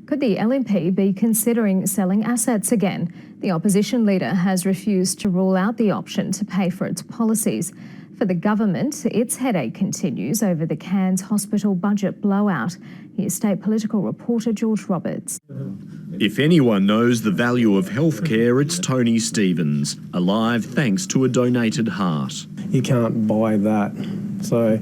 Could the LNP be considering selling assets again? The opposition leader has refused to rule out the option to pay for its policies. For the government, its headache continues over the Cairns Hospital budget blowout. Here's state political reporter George Roberts. If anyone knows the value of healthcare, it's Tony Stevens, alive thanks to a donated heart. You can't buy that, so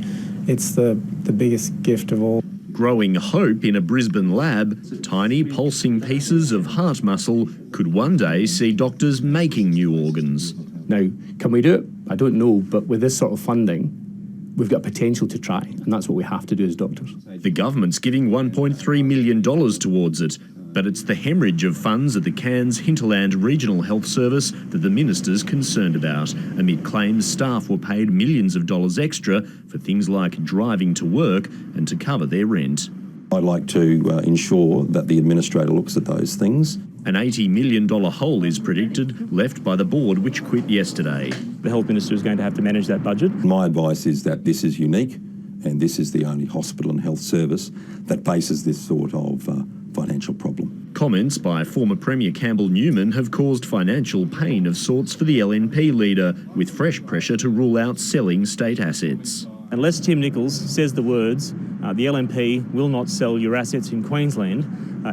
it's the biggest gift of all. Growing hope in a Brisbane lab, tiny pulsing pieces of heart muscle could one day see doctors making new organs. Now, can we do it? I don't know, but with this sort of funding, we've got potential to try, and that's what we have to do as doctors. The government's giving $1.3 million towards it, but it's the hemorrhage of funds at the Cairns Hinterland Regional Health Service that the minister's concerned about, amid claims staff were paid millions of dollars extra for things like driving to work and to cover their rent. I'd like to ensure that the administrator looks at those things. An $80 million hole is predicted, left by the board, which quit yesterday. The Health Minister is going to have to manage that budget. My advice is that this is unique, and this is the only hospital and health service that faces this sort of financial problem. Comments by former Premier Campbell Newman have caused financial pain of sorts for the LNP leader, with fresh pressure to rule out selling state assets. Unless Tim Nicholls says the words, the LNP will not sell your assets in Queensland,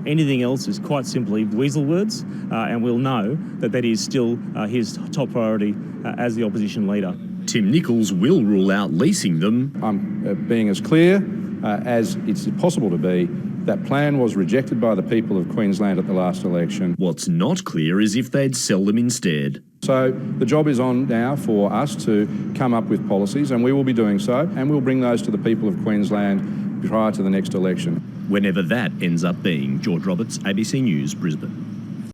anything else is quite simply weasel words, and we'll know that that is still his top priority as the opposition leader. Tim Nicholls will rule out leasing them. I'm being as clear as it's possible to be. That plan was rejected by the people of Queensland at the last election. What's not clear is if they'd sell them instead. So the job is on now for us to come up with policies, and we will be doing so, and we'll bring those to the people of Queensland prior to the next election. Whenever that ends up being. George Roberts, ABC News, Brisbane.